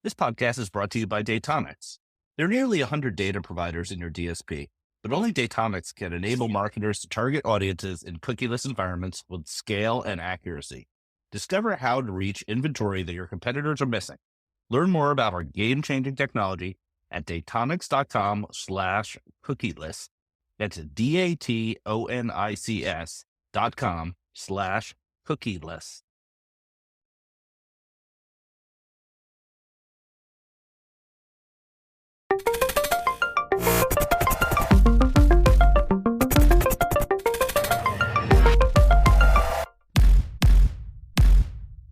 This podcast is brought to you by Datonics. There are nearly 100 data providers in your DSP, but only Datonics can enable marketers to target audiences in cookieless environments with scale and accuracy. Discover how to reach inventory that your competitors are missing. Learn more about our game-changing technology at datonics.com/cookieless. That's datonics.com/cookieless.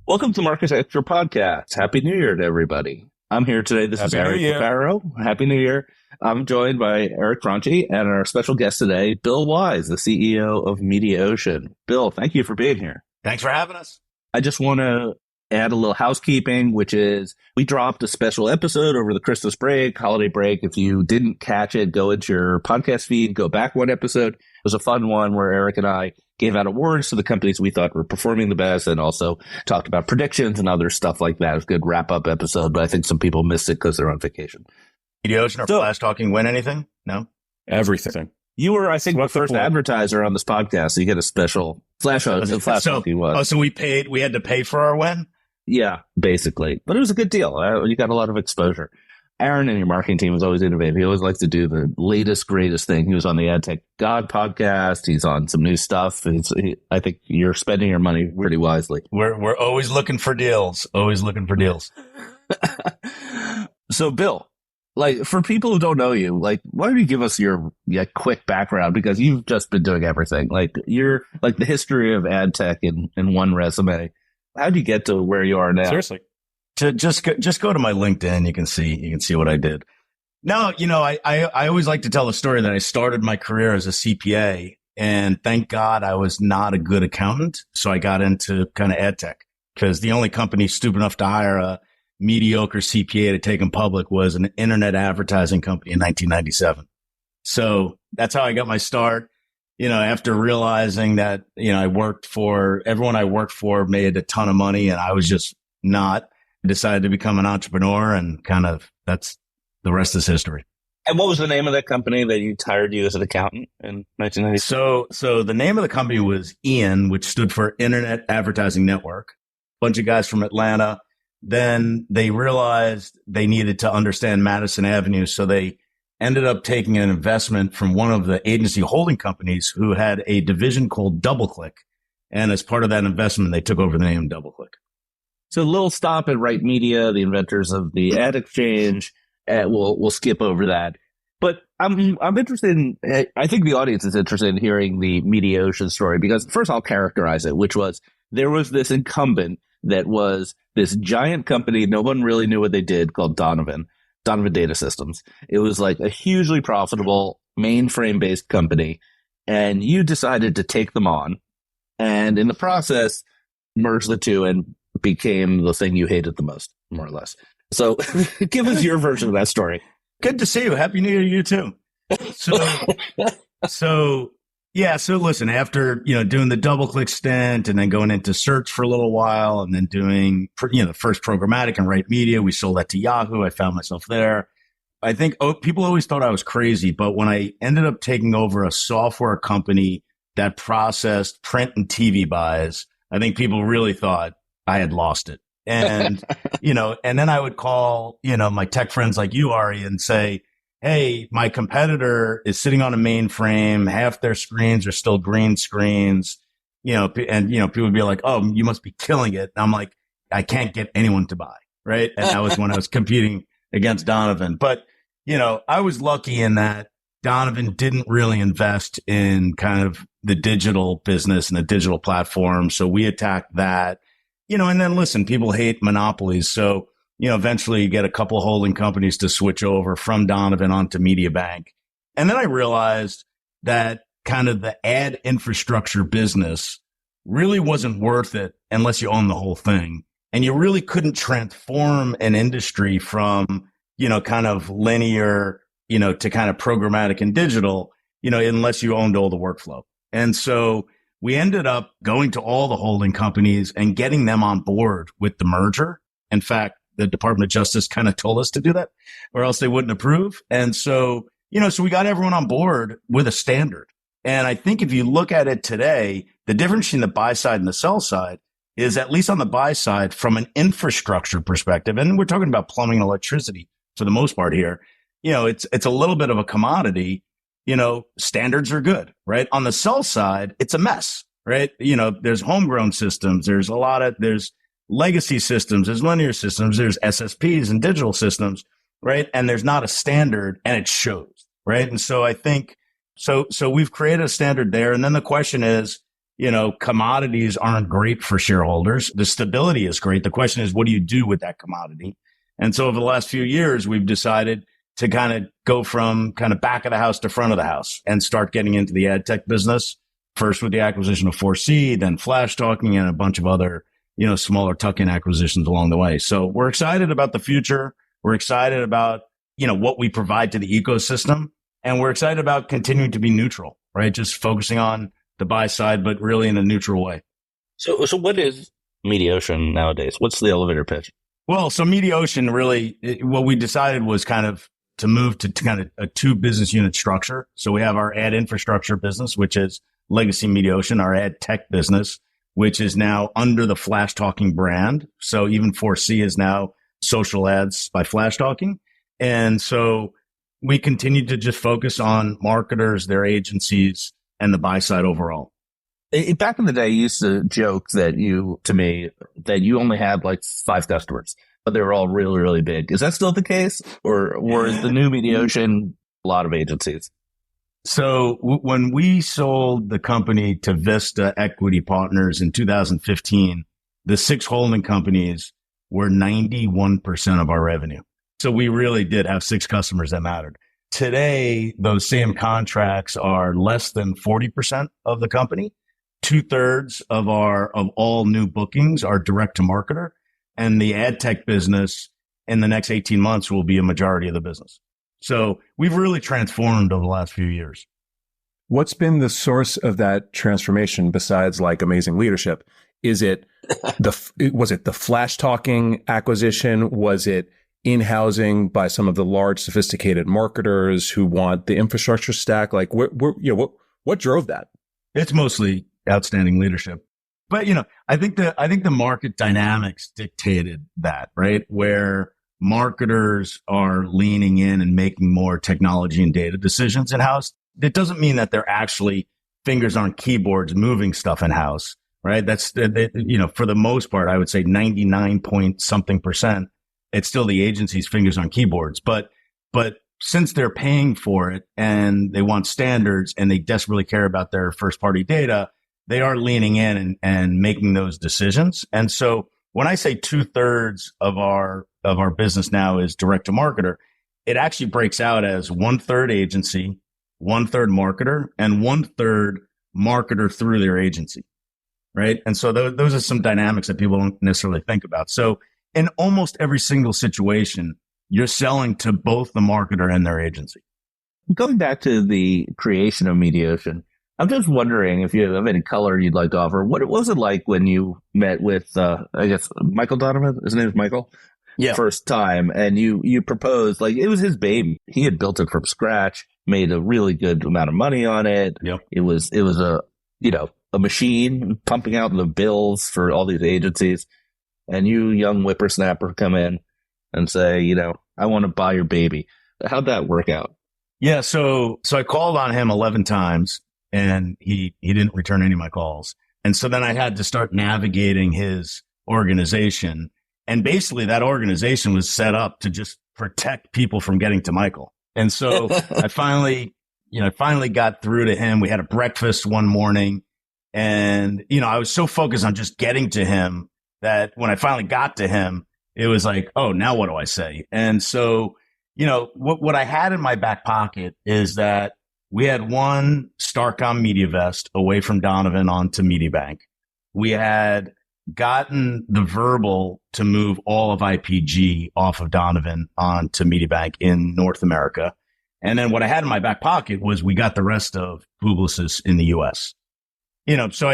Welcome to Marketecture Podcast. Happy New Year to everybody. I'm here today. This is Eric Farrow. Happy New Year. I'm joined by Eric Franchi and our special guest today, Bill Wise, the CEO of Mediaocean. Bill, thank you for being here. Thanks for having us. I just want to add a little housekeeping, which is we dropped a special episode over the Christmas break, holiday break. If you didn't catch it, go into your podcast feed, go back one episode. It was a fun one where Eric and I gave out awards to the companies we thought were performing the best and also talked about predictions and other stuff like that. It was a good wrap-up episode, but I think some people missed it because they're on vacation. Mediaocean or Flash Talking win anything? No? Everything. You were, I think, the first advertiser on this podcast, so you get a special Flash Talking was. Oh, so we had to pay for our win? Yeah, basically. But it was a good deal. You got a lot of exposure. Aaron and your marketing team is always innovative. He always likes to do the latest, greatest thing. He was on the AdTech God podcast. He's on some new stuff. I think you're spending your money pretty wisely. We're always looking for deals. Always looking for deals. So, Bill, like for people who don't know you, like why don't you give us your quick background, because you've just been doing everything. Like you're like the history of AdTech in one resume. How'd you get to where you are now? Seriously. Just go to my LinkedIn. You can see what I did. No, I always like to tell the story that I started my career as a CPA, and thank God I was not a good accountant. So I got into kind of ad tech because the only company stupid enough to hire a mediocre CPA to take them public was an internet advertising company in 1997. So that's how I got my start. After realizing that, everyone I worked for made a ton of money and I was just not. Decided to become an entrepreneur, and kind of that's the rest is history. And what was the name of that company that you hired you as an accountant in 1990? So the name of the company was IAN, which stood for Internet Advertising Network. Bunch of guys from Atlanta. Then they realized they needed to understand Madison Avenue, so they ended up taking an investment from one of the agency holding companies who had a division called DoubleClick. And as part of that investment, they took over the name DoubleClick. So a little stop at Right Media, the inventors of the ad exchange. We'll skip over that. But I'm interested in, I think the audience is interested in hearing the Mediaocean story, because first I'll characterize it, which was there was this incumbent that was this giant company. No one really knew what they did, called Donovan Data Systems. It was like a hugely profitable mainframe based company. And you decided to take them on and in the process merge the two and became the thing you hated the most, more or less. So give us your version of that story. Good to see you. Happy New Year to you too. So listen, after, doing the DoubleClick stint and then going into search for a little while and then doing, the first programmatic and Right Media, we sold that to Yahoo. I found myself there. I think people always thought I was crazy, but when I ended up taking over a software company that processed print and TV buys, I think people really thought I had lost it. And, and then I would call, my tech friends like you, Ari, and say, hey, my competitor is sitting on a mainframe. Half their screens are still green screens, and, people would be like, oh, you must be killing it. And I'm like, I can't get anyone to buy. Right. And that was when I was competing against Donovan. But, I was lucky in that Donovan didn't really invest in kind of the digital business and the digital platform. So we attacked that. And then listen, people hate monopolies. So, eventually you get a couple holding companies to switch over from Donovan onto MediaBank. And then I realized that kind of the ad infrastructure business really wasn't worth it unless you own the whole thing. And you really couldn't transform an industry from, kind of linear, to kind of programmatic and digital, unless you owned all the workflow. And so we ended up going to all the holding companies and getting them on board with the merger. In fact, the Department of Justice kind of told us to do that, or else they wouldn't approve. And so, so we got everyone on board with a standard. And I think if you look at it today, the difference between the buy side and the sell side is, at least on the buy side, from an infrastructure perspective, and we're talking about plumbing and electricity for the most part here, it's a little bit of a commodity. Standards are good, right? On the sell side, it's a mess, right? There's homegrown systems. There's legacy systems. There's linear systems. There's SSPs and digital systems, right? And there's not a standard, and it shows, right? And so I think, so we've created a standard there. And then the question is, commodities aren't great for shareholders. The stability is great. The question is, what do you do with that commodity? And so over the last few years, we've decided to kind of go from kind of back of the house to front of the house and start getting into the ad tech business, first with the acquisition of 4C, then Flash Talking, and a bunch of other, smaller tuck-in acquisitions along the way. So we're excited about the future. We're excited about, what we provide to the ecosystem. And we're excited about continuing to be neutral, right? Just focusing on the buy side, but really in a neutral way. So what is Mediaocean nowadays? What's the elevator pitch? Well, so Mediaocean really, what we decided was kind of to move to kind of a 2 business unit structure. So we have our ad infrastructure business, which is legacy Mediaocean, our ad tech business, which is now under the Flash Talking brand. So even 4C is now social ads by Flash Talking. And so we continue to just focus on marketers, their agencies, and the buy side overall. Back in the day, you used to joke that you only had like 5 customers, but they were all really, really big. Is that still the case? Or is the new Mediaocean a lot of agencies? So when we sold the company to Vista Equity Partners in 2015, the 6 holding companies were 91% of our revenue. So we really did have 6 customers that mattered. Today, those same contracts are less than 40% of the company. 2/3 of all new bookings are direct to marketer, and the ad tech business in the next 18 months will be a majority of the business. So we've really transformed over the last few years. What's been the source of that transformation besides like amazing leadership? Was it the Flash Talking acquisition? Was it in-housing by some of the large sophisticated marketers who want the infrastructure stack? Like what drove that? It's mostly outstanding leadership. But, I think the market dynamics dictated that, right? Where marketers are leaning in and making more technology and data decisions in-house. It doesn't mean that they're actually fingers on keyboards moving stuff in-house, right? That's, for the most part, I would say 99 point something %, it's still the agency's fingers on keyboards. But since they're paying for it and they want standards and they desperately care about their first party data, they are leaning in and making those decisions. And so when I say 2/3 of our business now is direct to marketer, it actually breaks out as 1/3 agency, 1/3 marketer, and 1/3 marketer through their agency, right? And so those are some dynamics that people don't necessarily think about. So in almost every single situation, you're selling to both the marketer and their agency. Going back to the creation of Mediaocean, I'm just wondering if you have any color you'd like to offer. What was it like when you met with, I guess, Michael Donovan? His name is Michael? Yeah. First time. And you proposed, like, it was his baby. He had built it from scratch, made a really good amount of money on it. Yep. It was a machine pumping out the bills for all these agencies. And you, young whippersnapper, come in and say, I want to buy your baby. How'd that work out? Yeah. So I called on him 11 times. And he didn't return any of my calls. And so then I had to start navigating his organization. And basically that organization was set up to just protect people from getting to Michael. And so I finally got through to him. We had a breakfast one morning and, I was so focused on just getting to him that when I finally got to him, it was like, oh, now what do I say? And so, what I had in my back pocket is that we had one Starcom MediaVest away from Donovan onto MediaBank. We had gotten the verbal to move all of IPG off of Donovan onto MediaBank in North America. And then what I had in my back pocket was we got the rest of Publicis in the US. So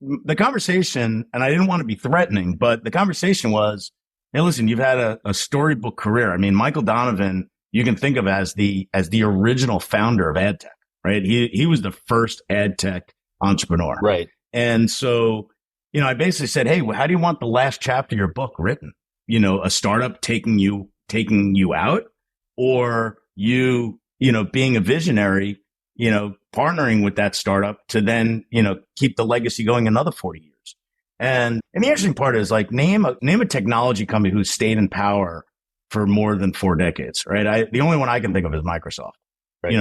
the conversation, and I didn't want to be threatening, but the conversation was, Hey, listen, you've had a storybook career. I mean, Michael Donovan, you can think of as the original founder of ad tech, right? He was the first ad tech entrepreneur. Right. And so, I basically said, hey, how do you want the last chapter of your book written? A startup taking you out, or being a visionary, partnering with that startup to then, keep the legacy going another 40 years. And the interesting part is, like, name a technology company who's stayed in power for more than 4 decades, right? The only one I can think of is Microsoft, right.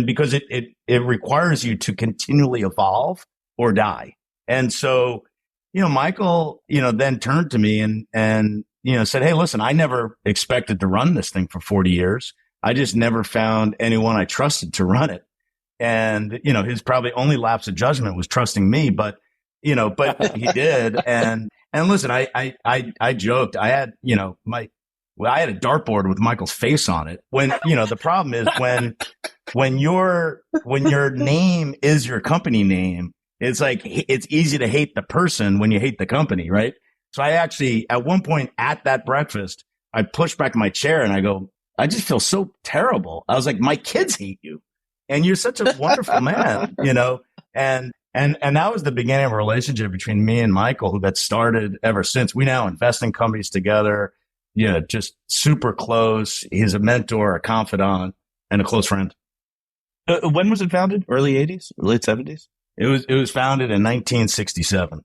because it requires you to continually evolve or die. And so, Michael, then turned to me and said, hey, listen, I never expected to run this thing for 40 years. I just never found anyone I trusted to run it. And, his probably only lapse of judgment was trusting me, but he did. And listen, I joked, I had, I had a dartboard with Michael's face on it. When, the problem is when your name is your company name, it's like, it's easy to hate the person when you hate the company, right? So I actually, at one point at that breakfast, I pushed back my chair and I go, I just feel so terrible. I was like, my kids hate you and you're such a wonderful man, and that was the beginning of a relationship between me and Michael that started ever since. We now invest in companies together, just super close. He's a mentor, a confidant, and a close friend. When was it founded? Early 80s? Late 70s? It was founded in 1967.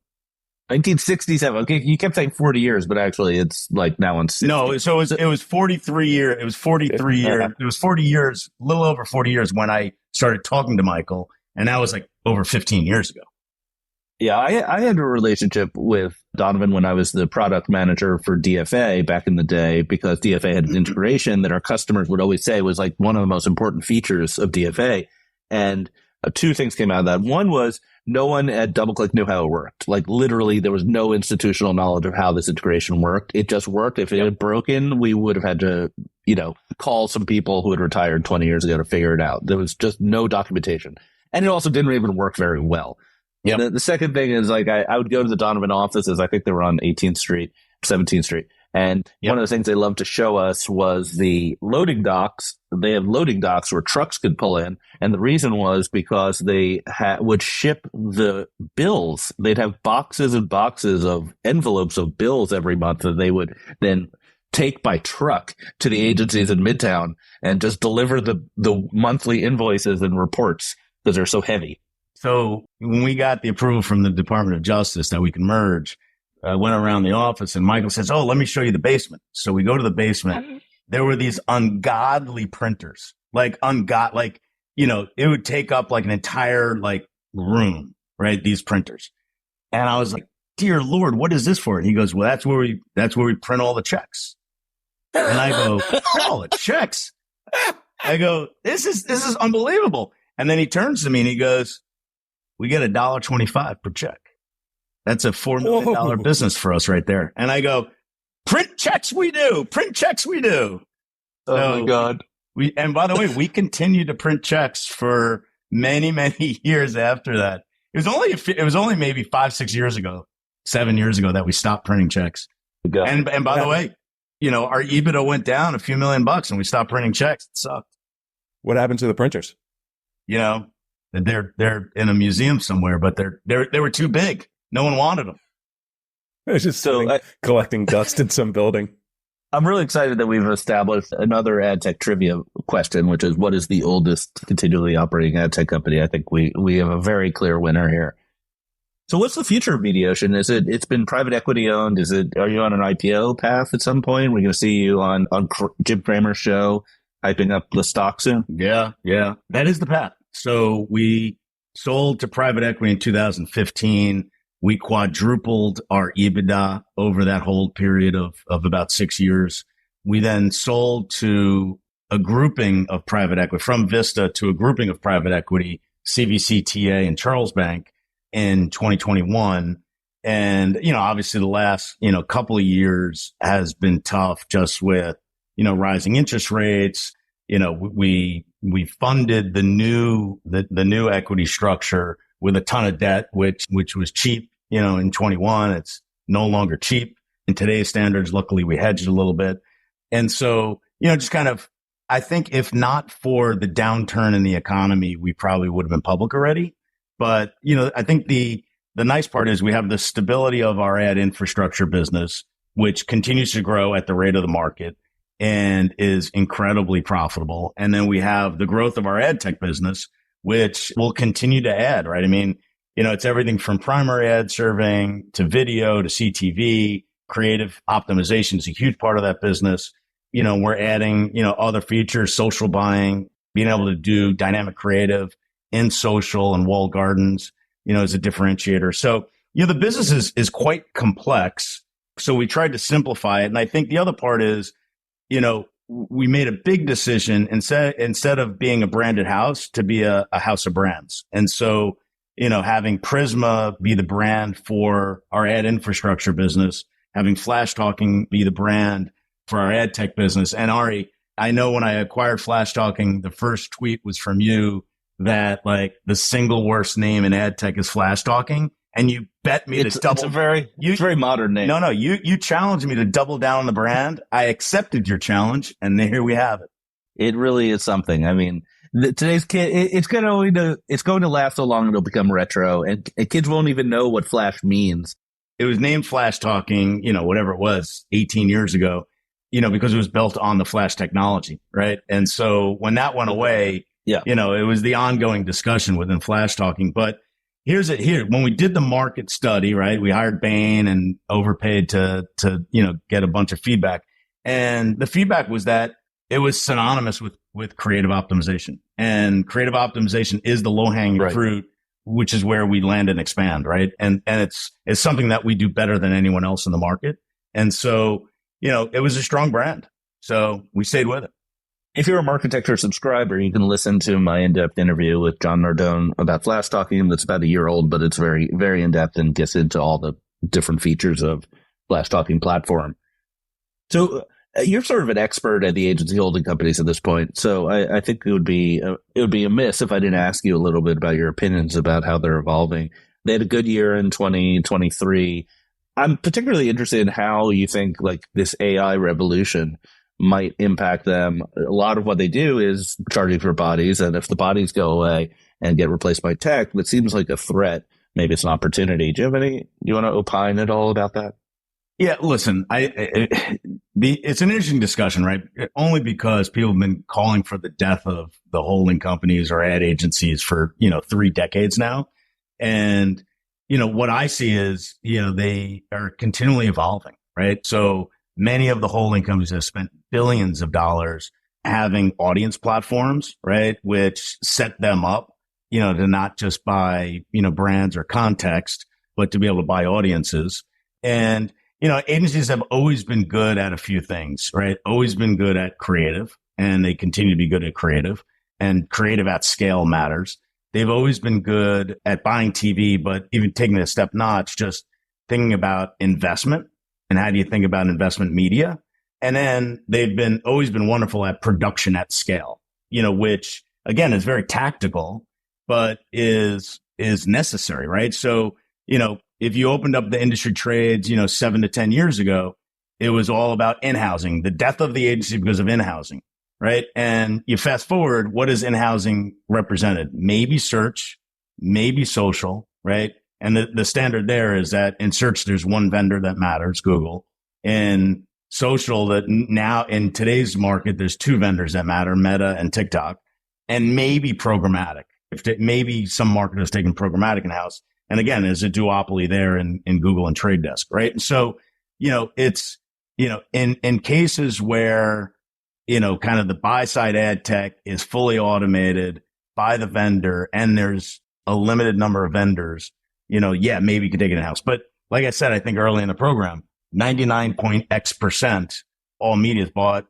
1967. Okay, you kept saying 40 years, but actually it's like now on 60. No, so it was 43 years. It was 43 years. It was 40 years, a little over 40 years when I started talking to Michael, and that was like over 15 years ago. Yeah, I had a relationship with Donovan when I was the product manager for DFA back in the day, because DFA had an integration that our customers would always say was like one of the most important features of DFA. And 2 things came out of that. One was no one at DoubleClick knew how it worked. Like, literally, there was no institutional knowledge of how this integration worked. It just worked. If it had broken, we would have had to, call some people who had retired 20 years ago to figure it out. There was just no documentation. And it also didn't even work very well. Yeah. The second thing is, like, I would go to the Donovan offices. I think they were on 18th Street, 17th Street. And one of the things they loved to show us was the loading docks. They have loading docks where trucks could pull in. And the reason was because they would ship the bills. They'd have boxes and boxes of envelopes of bills every month that they would then take by truck to the agencies in Midtown and just deliver the monthly invoices and reports because they're so heavy. So when we got the approval from the Department of Justice that we can merge, I went around the office and Michael says, oh, let me show you the basement. So we go to the basement. There were these ungodly printers, it would take up like an entire room, right? These printers. And I was like, dear Lord, what is this for? And he goes, well, that's where we print all the checks. And I go, print all the checks. I go, this is unbelievable. And then he turns to me and he goes, we get $1.25 per check. That's a $4 million business for us right there. And I go, print checks we do. Print checks we do. Oh, my God. And by the way, we continued to print checks for many, many years after that. It was only maybe 5-6 years ago, 7 years ago that we stopped printing checks. And by the way, our EBITDA went down a few $1 million and we stopped printing checks. It sucked. What happened to the printers? They're in a museum somewhere, but they were too big. No one wanted them. It's just collecting dust in some building. I'm really excited that we've established another ad tech trivia question, which is, what is the oldest continually operating ad tech company? I think we have a very clear winner here. So what's the future of Mediaocean? It's been private equity owned? Are you on an IPO path at some point? We're going to see you on Jim Cramer's show hyping up the stock soon? Yeah. That is the path. So we sold to private equity in 2015. We quadrupled our EBITDA over that whole period of about 6 years. We then sold to a grouping of private equity, from Vista to a grouping of private equity, CVC, TA, and Charles Bank in 2021. And, obviously the last, couple of years has been tough just with, rising interest rates. We funded the new equity structure with a ton of debt, which was cheap. In 21, it's no longer cheap. in today's standards. Luckily, we hedged a little bit. And so, just kind of, I think if not for the downturn in the economy, we probably would have been public already. But, I think the nice part is we have the stability of our ad infrastructure business, which continues to grow at the rate of the market and is incredibly profitable. And then we have the growth of our ad tech business, which will continue to add, right? I mean, it's everything from primary ad serving to video to CTV. Creative optimization is a huge part of that business. We're adding, other features, social buying, being able to do dynamic creative in social and walled gardens, as a differentiator. So, the business is quite complex. So we tried to simplify it. And I think the other part is, we made a big decision instead of being a branded house to be a house of brands. And so, having Prisma be the brand for our ad infrastructure business, having Flash Talking be the brand for our ad tech business. And Ari, I know when I acquired Flash Talking, the first tweet was from you that like the single worst name in ad tech is Flash Talking. And you bet me to double. It's a very modern name. No, you challenged me to double down on the brand. I accepted your challenge, and here we have it. It really is something. I mean, today's kid, it's going to last so long it'll become retro, and kids won't even know what Flash means. It was named Flash Talking, whatever it was, 18 years ago, because it was built on the Flash technology, right? And so when that went away, it was the ongoing discussion within Flash Talking, but. Here's it here. When we did the market study, right, we hired Bain and overpaid to get a bunch of feedback. And the feedback was that it was synonymous with creative optimization. And creative optimization is the low hanging fruit, which is where we land and expand, right? And it's something that we do better than anyone else in the market. And so, it was a strong brand. So we stayed with it. If you're a Marketecture subscriber, you can listen to my in-depth interview with John Nardone about Flash Talking. That's about a year old, but it's very, very in-depth and gets into all the different features of Flash Talking platform. So you're sort of an expert at the agency holding companies at this point. So I think it would be amiss if I didn't ask you a little bit about your opinions about how they're evolving. They had a good year in 2023. I'm particularly interested in how you think like this AI revolution might impact them. A lot of what they do is charging for bodies. And if the bodies go away and get replaced by tech, that seems like a threat. Maybe it's an opportunity. Do you want to opine at all about that? Yeah, listen, it's an interesting discussion, right? Only because people have been calling for the death of the holding companies or ad agencies for, 3 decades now. And, what I see is, they are continually evolving, right? So many of the holding companies have spent billions of dollars having audience platforms, right? Which set them up, to not just buy, brands or context, but to be able to buy audiences. And, agencies have always been good at a few things, right? Always been good at creative, and they continue to be good at creative, and creative at scale matters. They've always been good at buying TV, but even taking it a step notch, just thinking about investment. And how do you think about investment media? And then they've always been wonderful at production at scale, which again is very tactical, but is necessary, right? So, if you opened up the industry trades, 7 to 10 years ago, it was all about in-housing, the death of the agency because of in-housing, right? And you fast forward, what is in-housing represented? Maybe search, maybe social, right? And the standard there is that in search, there's one vendor that matters, Google. In social, that now in today's market, there's 2 vendors that matter, Meta and TikTok, and maybe programmatic. Maybe some marketers taking programmatic in-house. And again, there's a duopoly there in Google and Trade Desk, right? And so, it's, in cases where, kind of the buy side ad tech is fully automated by the vendor and there's a limited number of vendors, maybe you could take it in-house. But like I said, I think early in the program, 99.x% all media is bought,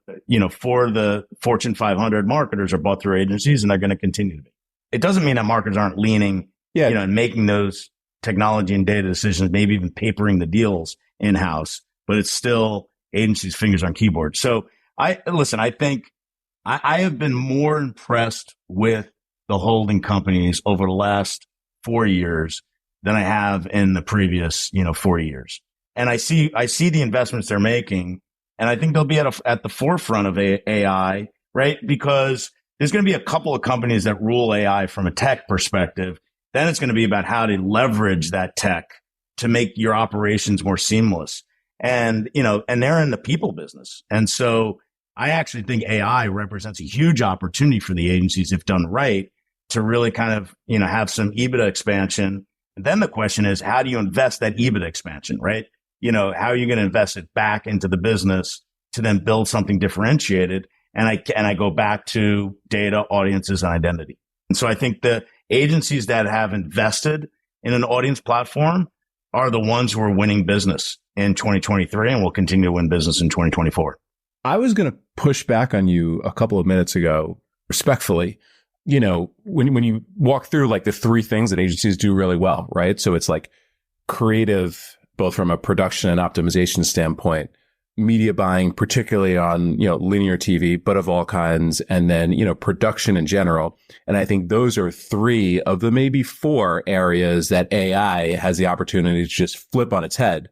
for the Fortune 500 marketers are bought through agencies, and they're going to continue to be. It doesn't mean that marketers aren't leaning, and making those technology and data decisions, maybe even papering the deals in-house, but it's still agencies' fingers on keyboard. So I think I have been more impressed with the holding companies over the last 4 years than I have in the previous, 4 years. And I see the investments they're making, and I think they'll be at the forefront of AI, right? Because there's going to be a couple of companies that rule AI from a tech perspective. Then it's going to be about how to leverage that tech to make your operations more seamless. And, and they're in the people business. And so I actually think AI represents a huge opportunity for the agencies, if done right, to really kind of, have some EBITDA expansion. And then the question is, how do you invest that EBITDA expansion, right? How are you going to invest it back into the business to then build something differentiated? And I go back to data, audiences, and identity. And so I think the agencies that have invested in an audience platform are the ones who are winning business in 2023 and will continue to win business in 2024. I was going to push back on you a couple of minutes ago, respectfully. When you walk through like the three things that agencies do really well, right? So it's like creative, both from a production and optimization standpoint, media buying, particularly on, linear TV, but of all kinds, and then, production in general. And I think those are three of the maybe four areas that AI has the opportunity to just flip on its head.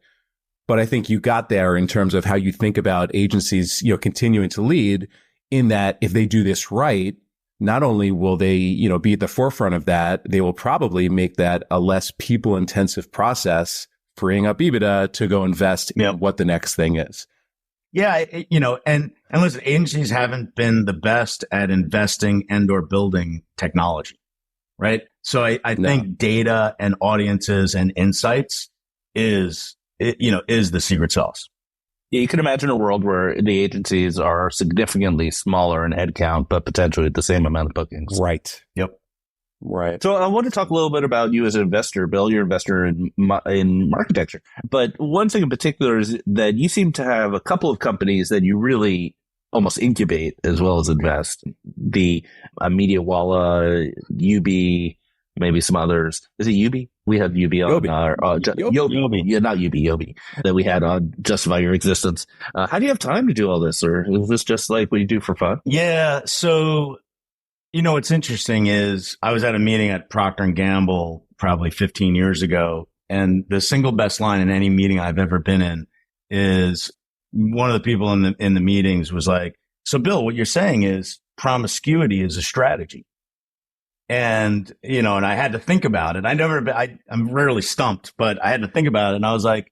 But I think you got there in terms of how you think about agencies, continuing to lead, in that if they do this right, not only will they, be at the forefront of that, they will probably make that a less people intensive process, freeing up EBITDA to go invest in what the next thing is. Yeah, and listen, agencies haven't been the best at investing and or building technology, right? So I think data and audiences and insights is the secret sauce. You can imagine a world where the agencies are significantly smaller in headcount, but potentially the same amount of bookings. Right. Yep. Right. So I want to talk a little bit about you as an investor, Bill. You're an investor in Marketecture. But one thing in particular is that you seem to have a couple of companies that you really almost incubate as well as invest. The Mediawalla, UB, maybe some others. Is it UB? We had UB on Yobi. Yeah, not UB, Yobi, that we had on Justify Your Existence. How do you have time to do all this? Or is this just like what you do for fun? Yeah. So, what's interesting is I was at a meeting at Procter & Gamble probably 15 years ago. And the single best line in any meeting I've ever been in is one of the people in the meetings was like, so Bill, what you're saying is promiscuity is a strategy. And, and I had to think about it. I'm rarely stumped, but I had to think about it. And I was like,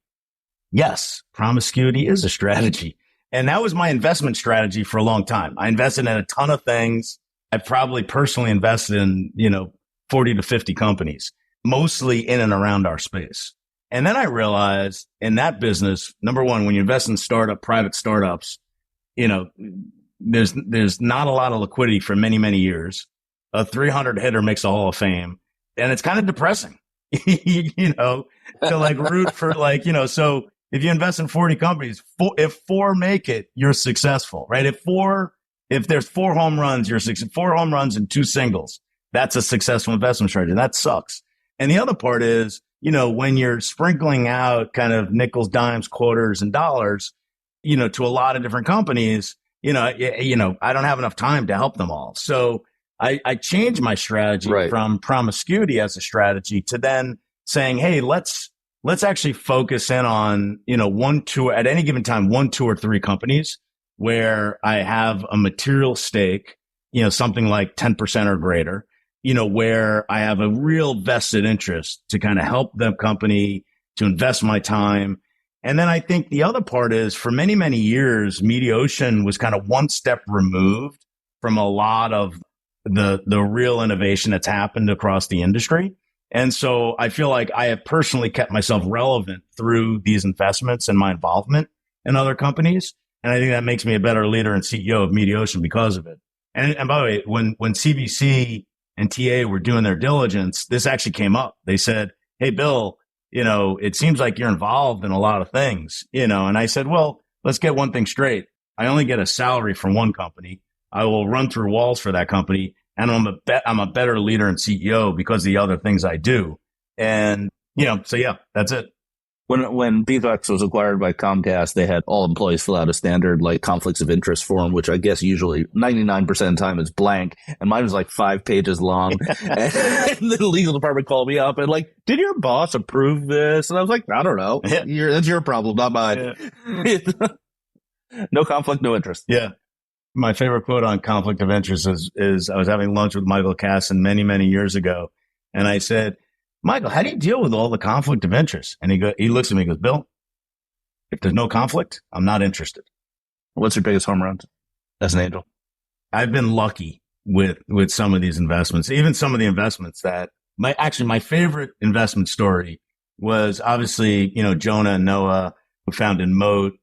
yes, promiscuity is a strategy. And that was my investment strategy for a long time. I invested in a ton of things. I probably personally invested in, 40 to 50 companies, mostly in and around our space. And then I realized in that business, number one, when you invest in private startups, there's not a lot of liquidity for many, many years. A 300 hitter makes a Hall of Fame, and it's kind of depressing, to like root for so if you invest in 40 companies, if four make it, you're successful, right? If there's 4 home runs, you're 4 home runs and 2 singles. That's a successful investment strategy. That sucks. And the other part is, when you're sprinkling out kind of nickels, dimes, quarters, and dollars, to a lot of different companies, I don't have enough time to help them all. So I changed my strategy from promiscuity as a strategy to then saying, hey, let's actually focus in on, 1, 2, at any given time, 1, 2, or 3 companies where I have a material stake, something like 10% or greater, where I have a real vested interest to kind of help the company, to invest my time. And then I think the other part is for many, many years, Mediaocean was kind of one step removed from a lot of the real innovation that's happened across the industry. And so I feel like I have personally kept myself relevant through these investments and my involvement in other companies. And I think that makes me a better leader and CEO of Mediaocean because of it. And by the way, when CVC and TA were doing their diligence, this actually came up. They said, hey, Bill, it seems like you're involved in a lot of things, and I said, well, let's get one thing straight. I only get a salary from one company. I will run through walls for that company. And I'm a better leader and CEO because of the other things I do. And, so yeah, that's it. When Beeswax was acquired by Comcast, they had all employees fill out a standard like conflicts of interest form, which I guess usually 99% of the time is blank. And mine was like 5 pages long. And the legal department called me up and like, did your boss approve this? And I was like, I don't know. That's your problem, not mine. Yeah. No conflict, no interest. Yeah. My favorite quote on conflict of interest is I was having lunch with Michael Casson many, many years ago. And I said, Michael, how do you deal with all the conflict of interest? And he looks at me and goes, Bill, if there's no conflict, I'm not interested. What's your biggest home run as an angel? I've been lucky with some of these investments, even some of the investments that my favorite investment story was obviously, Jonah and Noah, who founded Moat.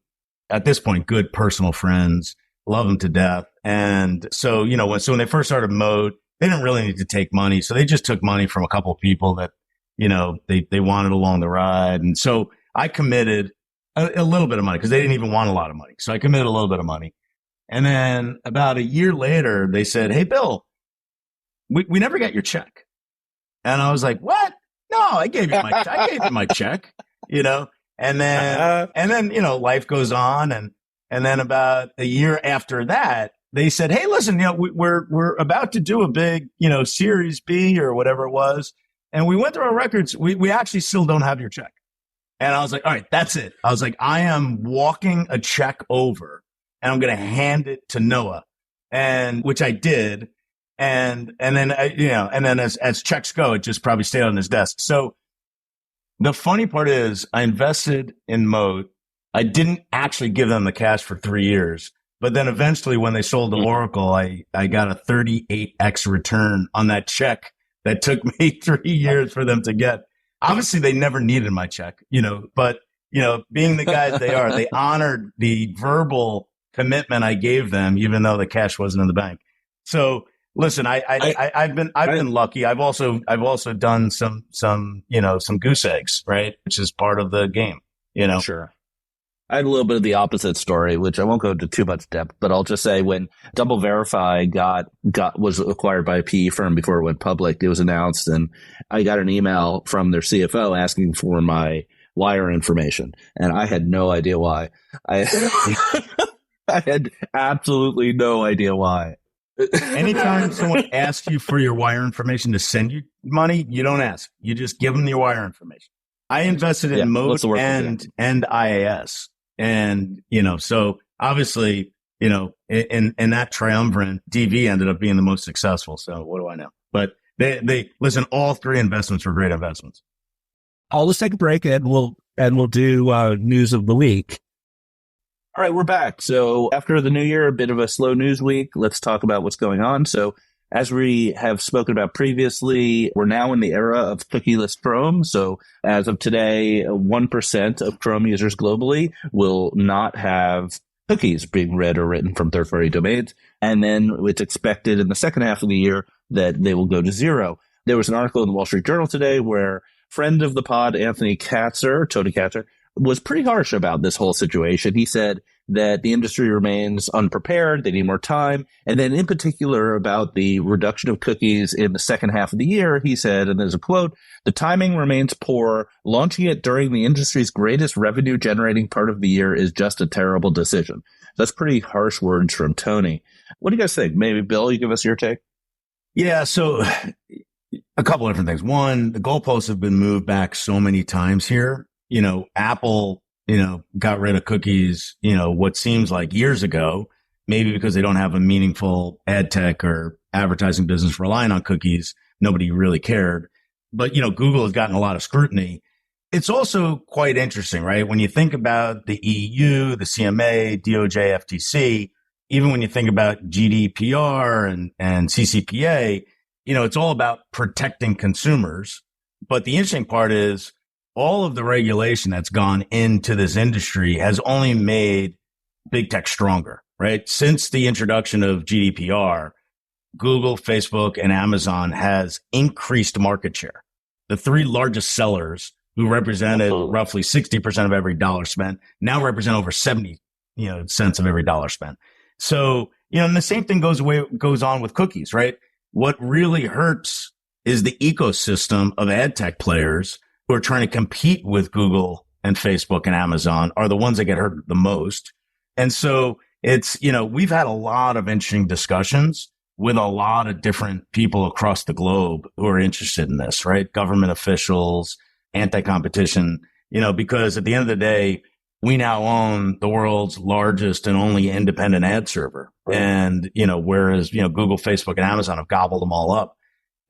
At this point, good personal friends, love them to death. And so, when they first started Moat, they didn't really need to take money. So they just took money from a couple of people that, they wanted along the ride. And so I committed a little bit of money because they didn't even want a lot of money. So I committed a little bit of money. And then about a year later, they said, hey, Bill, we never got your check. And I was like, what? No, I gave you my check, and then, life goes on. And then about a year after that, they said, hey, listen, we're about to do a big, Series B or whatever it was. And we went through our records. We actually still don't have your check. And I was like, all right, that's it. I was like, I am walking a check over and I'm going to hand it to Noah, and which I did. And then, as checks go, it just probably stayed on his desk. So the funny part is I invested in Moat. I didn't actually give them the cash for 3 years, but then eventually when they sold to Oracle, I got a 38x return on that check that took me 3 years for them to get. Obviously they never needed my check, but being the guys they are, they honored the verbal commitment I gave them, even though the cash wasn't in the bank. So listen, I've been lucky. I've also done some goose eggs, right? Which is part of the game, Sure. I had a little bit of the opposite story, which I won't go into too much depth, but I'll just say when Double Verify was acquired by a PE firm before it went public, it was announced, and I got an email from their CFO asking for my wire information, and I had no idea why. I had absolutely no idea why. Anytime someone asks you for your wire information to send you money, you don't ask. You just give them your wire information. I invested in Moat and IAS. And, so obviously, in that triumvirate, DV ended up being the most successful. So what do I know? But they listen, all 3 investments were great investments. Let's take a break and we'll do news of the week. All right, we're back. So after the new year, a bit of a slow news week. Let's talk about what's going on. So as we have spoken about previously, we're now in the era of cookieless Chrome. So as of today, 1% of Chrome users globally will not have cookies being read or written from third-party domains. And then it's expected in the second half of the year that they will go to 0. There was an article in the Wall Street Journal today where friend of the pod, Tony Katzer, was pretty harsh about this whole situation. He said that the industry remains unprepared, they need more time. And then in particular about the reduction of cookies in the second half of the year, he said, and there's a quote, the timing remains poor. Launching it during the industry's greatest revenue generating part of the year is just a terrible decision. That's pretty harsh words from Tony. What do you guys think? Maybe Bill, you give us your take? Yeah. So a couple of different things. One, the goalposts have been moved back so many times here. Apple, got rid of cookies, what seems like years ago, maybe because they don't have a meaningful ad tech or advertising business relying on cookies. Nobody really cared. But, Google has gotten a lot of scrutiny. It's also quite interesting, right? When you think about the EU, the CMA, DOJ, FTC, even when you think about GDPR and CCPA, it's all about protecting consumers. But the interesting part is, all of the regulation that's gone into this industry has only made big tech stronger, right? Since the introduction of GDPR, Google, Facebook, and Amazon has increased market share. The 3 largest sellers who represented roughly 60% of every dollar spent now represent over 70, cents of every dollar spent. So, and the same thing goes on with cookies, right? What really hurts is the ecosystem of ad tech players who are trying to compete with Google and Facebook and Amazon are the ones that get hurt the most. And so it's, we've had a lot of interesting discussions with a lot of different people across the globe who are interested in this, right? Government officials, anti-competition, because at the end of the day, we now own the world's largest and only independent ad server. Right. And, whereas, Google, Facebook, and Amazon have gobbled them all up.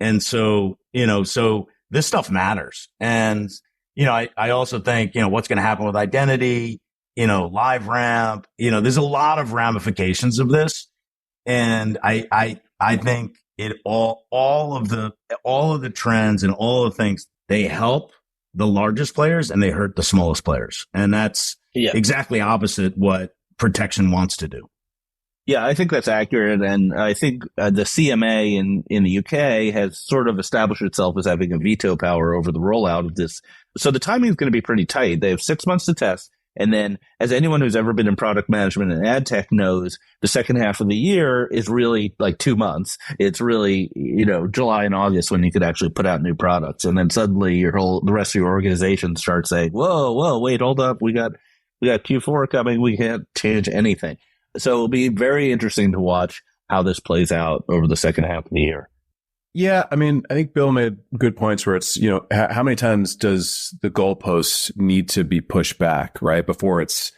And so, so this stuff matters. And, I also think, what's going to happen with identity, live ramp, there's a lot of ramifications of this. And I think it all of the trends and all the things, they help the largest players and they hurt the smallest players. And that's exactly opposite what protection wants to do. Yeah, I think that's accurate. And I think the CMA in the UK has sort of established itself as having a veto power over the rollout of this. So the timing is going to be pretty tight. They have 6 months to test. And then, as anyone who's ever been in product management and ad tech knows, the second half of the year is really like 2 months. It's really, July and August when you could actually put out new products. And then suddenly the rest of your organization starts saying, whoa, wait, hold up. We got Q4 coming. We can't change anything. So it'll be very interesting to watch how this plays out over the second half of the year. Yeah, I mean, I think Bill made good points where it's, how many times does the goalposts need to be pushed back, right, before it's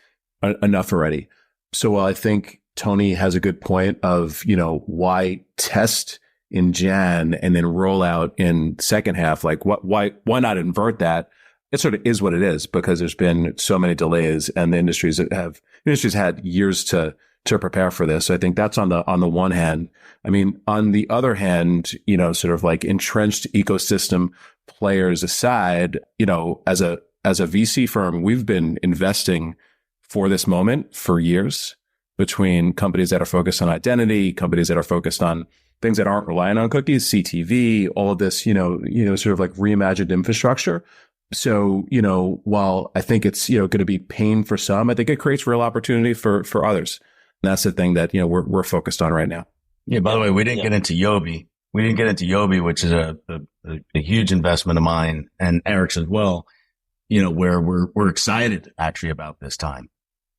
enough already? So while I think Tony has a good point of, why test in Jan and then roll out in second half, like why not invert that? It sort of is what it is because there's been so many delays and the industries had years to prepare for this. So I think that's on the one hand. I mean, on the other hand, sort of like entrenched ecosystem players aside, as a VC firm, we've been investing for this moment for years between companies that are focused on identity, companies that are focused on things that aren't relying on cookies, CTV, all of this, sort of like reimagined infrastructure. So, while I think it's, going to be pain for some, I think it creates real opportunity for others. And that's the thing that, we're focused on right now. Yeah. By the way, we didn't get into Yobi. Which is a huge investment of mine and Eric's as well, where we're excited actually about this time,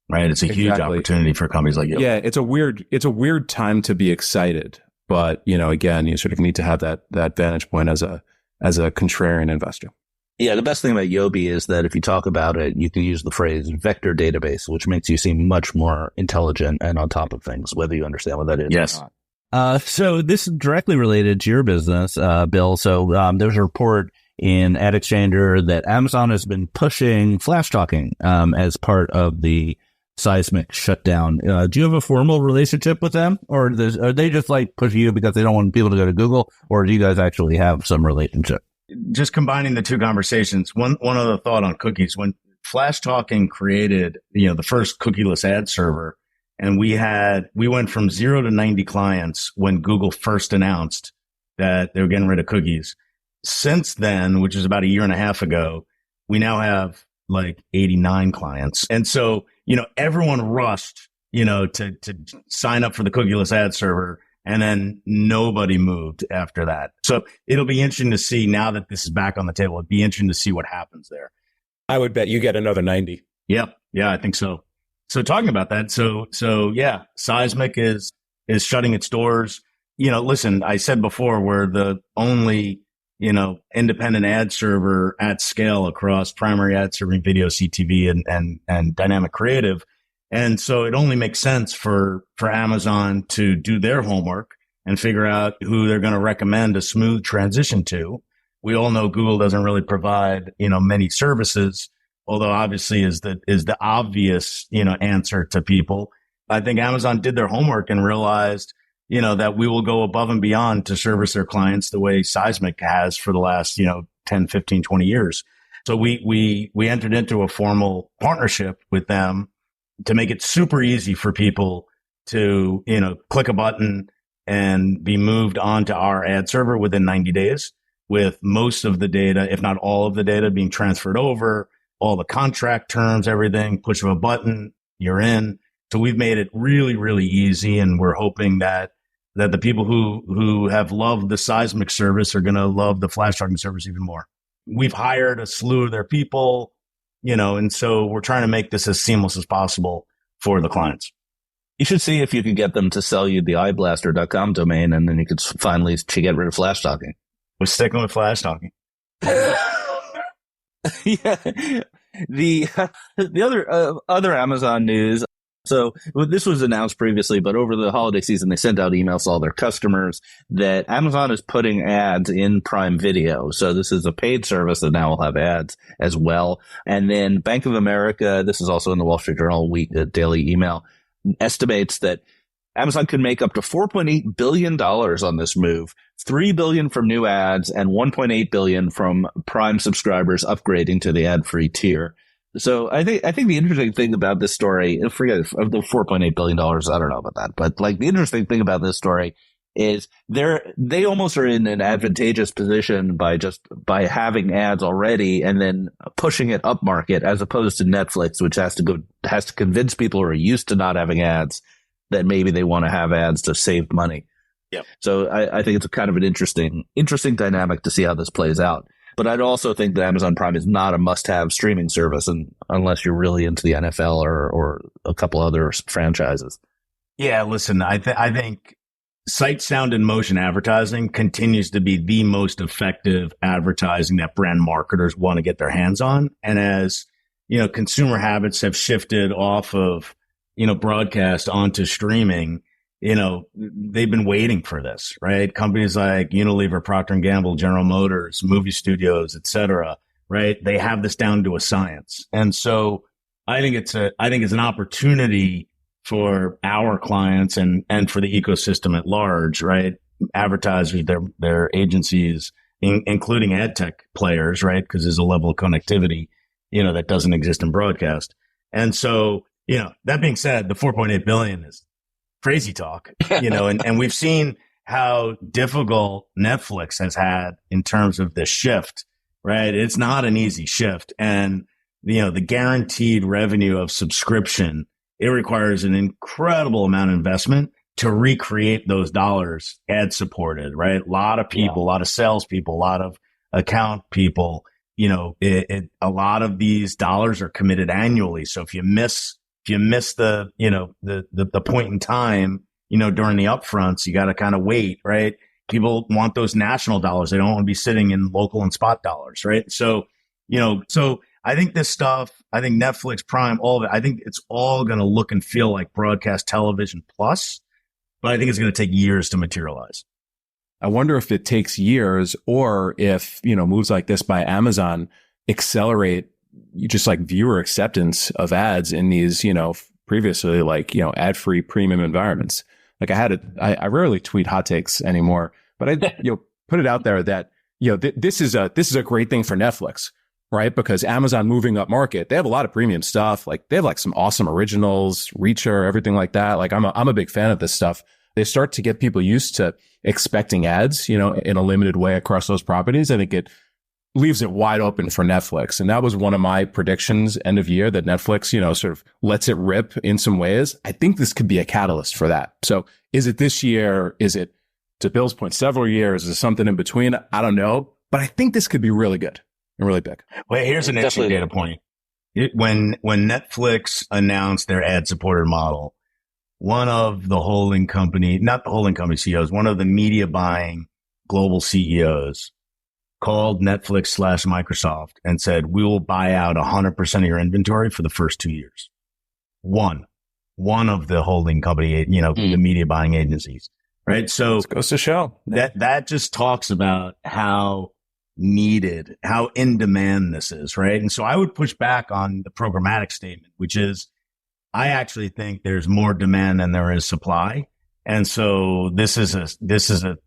right? It's a huge opportunity for companies like Yobi. Yeah. It's a weird time to be excited, but, again, you sort of need to have that vantage point as a contrarian investor. Yeah, the best thing about Yobi is that if you talk about it, you can use the phrase vector database, which makes you seem much more intelligent and on top of things, whether you understand what that is yes. or not. So this is directly related to your business, Bill. So there's a report in Ad Exchanger that Amazon has been pushing flash talking as part of the seismic shutdown. Do you have a formal relationship with them, or are they just like pushing you because they don't want people to go to Google, or do you guys actually have some relationship? Just combining the two conversations, one other thought on cookies. When Flash Talking created, the first cookieless ad server, and we went from 0 to 90 clients when Google first announced that they were getting rid of cookies. Since then, which is about a year and a half ago, we now have like 89 clients. And so, everyone rushed, to sign up for the cookieless ad server. And then nobody moved after that. So it'll be interesting to see now that this is back on the table. It'd be interesting to see what happens there. I would bet you get another 90. Yep. Yeah, I think so. So talking about that. So yeah, Seismic is shutting its doors. Listen, I said before, we're the only, independent ad server at scale across primary ad serving, video, CTV and dynamic creative. And so it only makes sense for Amazon to do their homework and figure out who they're going to recommend a smooth transition to. We all know Google doesn't really provide, many services, although obviously is the obvious, answer to people. I think Amazon did their homework and realized, that we will go above and beyond to service their clients the way Seismic has for the last, 10, 15, 20 years. So we entered into a formal partnership with them to make it super easy for people to, click a button and be moved onto our ad server within 90 days with most of the data, if not all of the data being transferred over, all the contract terms, everything, push of a button, you're in. So we've made it really, really easy. And we're hoping that the people who have loved the Seismic service are going to love the Flash Talking service even more. We've hired a slew of their people. and so we're trying to make this as seamless as possible for the clients. You should see if you could get them to sell you the eyeblaster.com domain, and then you could finally get rid of flash talking. We're sticking with flash talking. Yeah. The other Amazon news. So this was announced previously, but over the holiday season, they sent out emails to all their customers that Amazon is putting ads in Prime Video. So this is a paid service that now will have ads as well. And then Bank of America, this is also in the Wall Street Journal daily email, estimates that Amazon could make up to $4.8 billion on this move, $3 billion from new ads and $1.8 billion from Prime subscribers upgrading to the ad-free tier. So I think the interesting thing about this story, forget of the $4.8 billion, I don't know about that, but like the interesting thing about this story is they almost are in an advantageous position by having ads already and then pushing it up market, as opposed to Netflix, which has to convince people who are used to not having ads that maybe they want to have ads to save money. Yep. So I think it's a kind of an interesting dynamic to see how this plays out. But I'd also think that Amazon Prime is not a must-have streaming service unless you're really into the NFL or a couple other franchises. Yeah, listen, I think sight, sound, and motion advertising continues to be the most effective advertising that brand marketers want to get their hands on. And as, consumer habits have shifted off of, broadcast onto streaming, they've been waiting for this, right? Companies like Unilever, Procter & Gamble, General Motors, movie studios, et cetera, right? They have this down to a science. And so I think it's an opportunity for our clients and for the ecosystem at large, right? Advertisers, their agencies, including ad tech players, right? Because there's a level of connectivity, that doesn't exist in broadcast. And so, that being said, the 4.8 billion is crazy talk, and we've seen how difficult Netflix has had in terms of this shift, right? It's not an easy shift. And, the guaranteed revenue of subscription, it requires an incredible amount of investment to recreate those dollars ad supported, right? A lot of people, a lot of salespeople, a lot of account people, a lot of these dollars are committed annually. So if you miss the, the point in time, during the upfronts, you got to kind of wait, right? People want those national dollars. They don't want to be sitting in local and spot dollars, right? So, so I think this stuff, I think Netflix, Prime, all of it, I think it's all going to look and feel like broadcast television plus, but I think it's going to take years to materialize. I wonder if it takes years or if, moves like this by Amazon accelerate just like viewer acceptance of ads in these, previously like, ad-free premium environments. Like I rarely tweet hot takes anymore, but I, put it out there that, this is a great thing for Netflix, right? Because Amazon moving up market, they have a lot of premium stuff. Like they have like some awesome originals, Reacher, everything like that. Like I'm a big fan of this stuff. They start to get people used to expecting ads, in a limited way across those properties. I think it leaves it wide open for Netflix. And that was one of my predictions end of year, that Netflix, sort of lets it rip in some ways. I think this could be a catalyst for that. So is it this year? Is it, to Bill's point, several years? Is it something in between? I don't know. But I think this could be really good and really big. Well, here's an interesting data point. When Netflix announced their ad-supported model, one of the holding company, not the holding company CEOs, one of the media buying global CEOs called Netflix / Microsoft and said, we will buy out 100% of your inventory for the first 2 years. One of the holding company, the media buying agencies, right? So this goes to show that just talks about how needed, how in demand this is, right? And so I would push back on the programmatic statement, which is, I actually think there's more demand than there is supply. And so this is a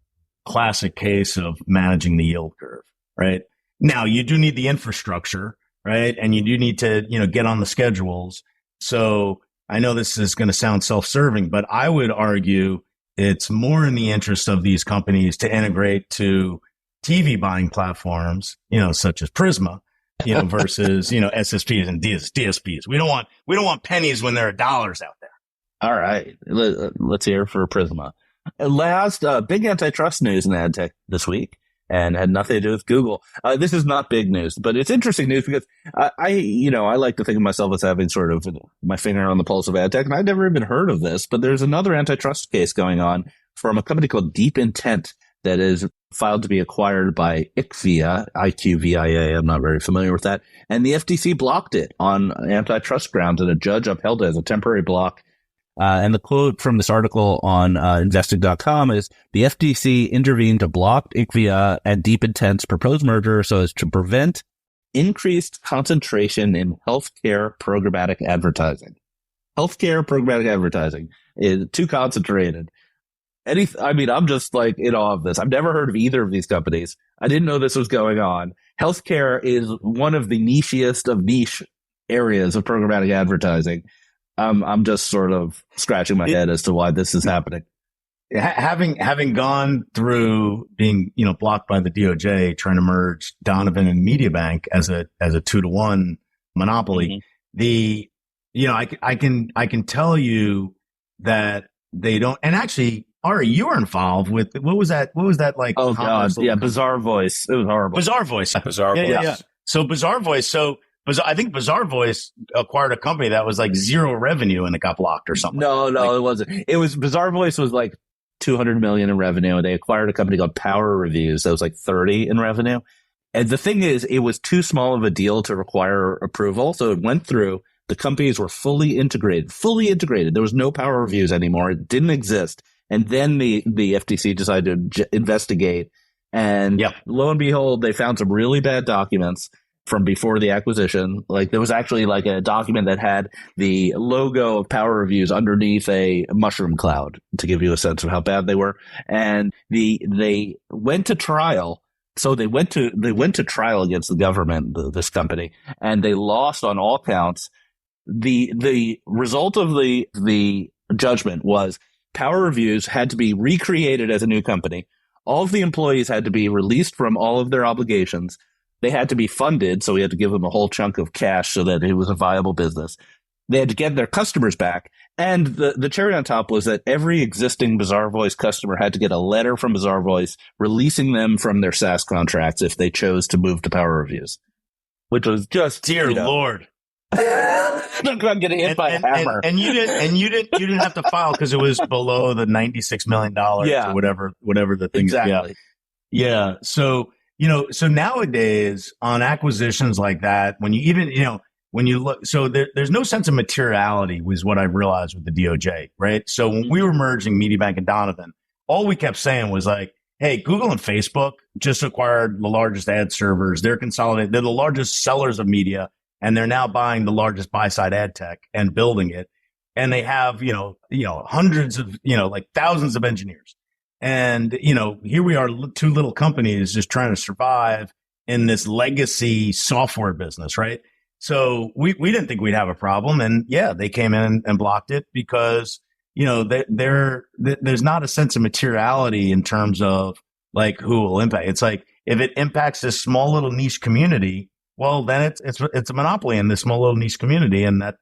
classic case of managing the yield curve, right? Now you do need the infrastructure, right? And you do need to, get on the schedules. So I know this is going to sound self-serving, but I would argue it's more in the interest of these companies to integrate to TV buying platforms, such as Prisma, versus, SSPs and DSPs. We don't want pennies when there are dollars out there. All right. Let's hear for Prisma. Last big antitrust news in ad tech this week. and had nothing to do with Google. This is not big news, but it's interesting news because I like to think of myself as having sort of my finger on the pulse of ad tech, and I'd never even heard of this, but there's another antitrust case going on from a company called Deep Intent that is filed to be acquired by IQVIA, IQVIA. I'm not very familiar with that. And the FTC blocked it on antitrust grounds, and a judge upheld it as a temporary block. And the quote from this article on investing.com is, the FTC intervened to block IQVIA and Deep Intent's proposed merger so as to prevent increased concentration in healthcare programmatic advertising. Healthcare programmatic advertising is too concentrated. I'm just like in awe of this. I've never heard of either of these companies. I didn't know this was going on. Healthcare is one of the nichiest of niche areas of programmatic advertising. I'm just sort of scratching my head as to why this is happening. Having gone through being, blocked by the DOJ, trying to merge Donovan and Mediabank as a 2-to-1 monopoly, I can tell you that they don't. And actually, Ari, you were involved with, what was that like? Oh God, yeah, Bizarre Voice. It was horrible. Bizarre Voice. Yeah. So Bizarre Voice. I think Bizarre Voice acquired a company that was like zero revenue and it got blocked or something. No, it wasn't. It was Bizarre Voice was like 200 million in revenue, and they acquired a company called Power Reviews that was like 30 in revenue. And the thing is, it was too small of a deal to require approval, so it went through. The companies were fully integrated. There was no Power Reviews anymore. It didn't exist. And then the FTC decided to investigate, and lo and behold, they found some really bad documents from before the acquisition. Like, there was actually like a document that had the logo of Power Reviews underneath a mushroom cloud, to give you a sense of how bad they were. And they went to trial. So they went to trial against the government, this company, and they lost on all counts. The result of the judgment was Power Reviews had to be recreated as a new company. All of the employees had to be released from all of their obligations. They had to be funded, so we had to give them a whole chunk of cash so that it was a viable business. They had to get their customers back. And the cherry on top was that every existing Bizarre Voice customer had to get a letter from Bizarre Voice releasing them from their SaaS contracts if they chose to move to Power Reviews, which was just, dear Lord. I'm getting hit by a hammer. And you didn't have to file because it was below the $96 million or whatever the thing. Exactly. Yeah. So, so nowadays on acquisitions like that, when you look, so there's no sense of materiality was what I realized with the DOJ, right? So when we were merging Mediabank and Donovan, all we kept saying was like, hey, Google and Facebook just acquired the largest ad servers. They're consolidated. They're the largest sellers of media. And they're now buying the largest buy-side ad tech and building it. And they have, hundreds of, like thousands of engineers. And, here we are, two little companies just trying to survive in this legacy software business, right? So we didn't think we'd have a problem. And they came in and blocked it because, there's not a sense of materiality in terms of like who will impact. It's like, if it impacts this small little niche community, well, then it's a monopoly in this small little niche community. And that,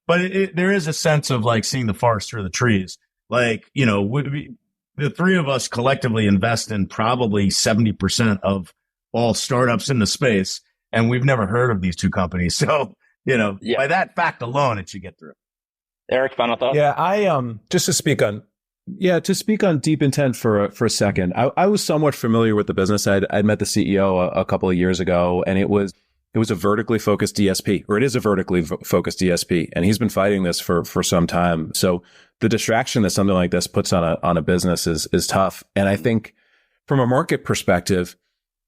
but there is a sense of like seeing the forest through the trees. Like, the three of us collectively invest in probably 70% of all startups in the space. And we've never heard of these two companies. So, by that fact alone, it should get through. Eric, final thought? Yeah, just to speak on Deep Intent for a second. I was somewhat familiar with the business. I'd met the CEO a couple of years ago, and it was a vertically focused DSP, or it is a vertically focused DSP, and he's been fighting this for some time. So the distraction that something like this puts on a business is tough. And I think from a market perspective,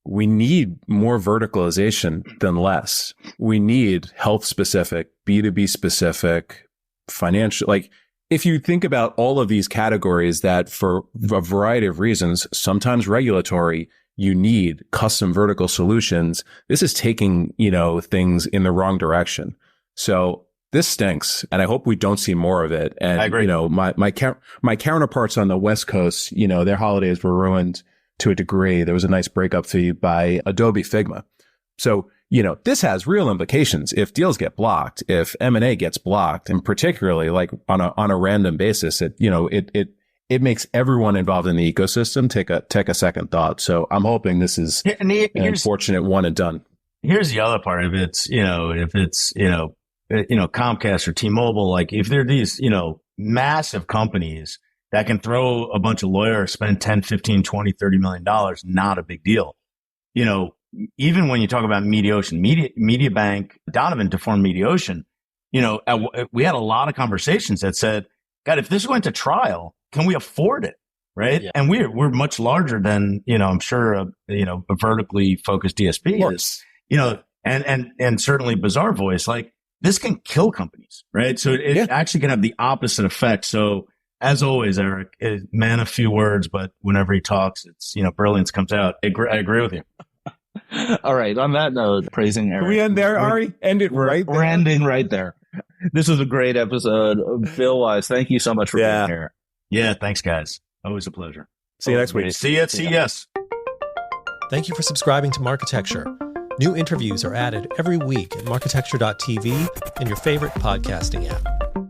we need more verticalization than less. We need health specific, B2B specific, financial, like, if you think about all of these categories that for a variety of reasons, sometimes regulatory, you need custom vertical solutions. This is taking, things in the wrong direction. So this stinks, and I hope we don't see more of it. And, I agree. My counterparts on the West Coast, their holidays were ruined to a degree. There was a nice breakup fee by Adobe Figma. So, this has real implications. If deals get blocked, if M&A gets blocked, and particularly like on a random basis, it it makes everyone involved in the ecosystem take a second thought. So I'm hoping this is an unfortunate one and done. Here's the other part of it. If it's Comcast or T-Mobile, like if they're these, massive companies that can throw a bunch of lawyers, spend 10, 15, 20, $30 million, not a big deal. Even when you talk about Mediaocean, Media Bank, Donovan to form Mediaocean, we had a lot of conversations that said, God, if this went to trial, can we afford it? Right. Yeah. And we're much larger than, I'm sure, a vertically focused DSP is, and certainly Bizarre Voice, like this can kill companies. Right. So it actually can have the opposite effect. So as always, Eric, man of few words, but whenever he talks, it's, brilliance comes out. I agree with you. All right. On that note, praising Eric. Can we end there, Ari? End it right there. We're ending right there. This was a great episode. Bill Wise, thank you so much for being here. Yeah, thanks, guys. Always a pleasure. See you next week. See you at CES. Thank you for subscribing to Marketecture. New interviews are added every week at marketecture.tv and your favorite podcasting app.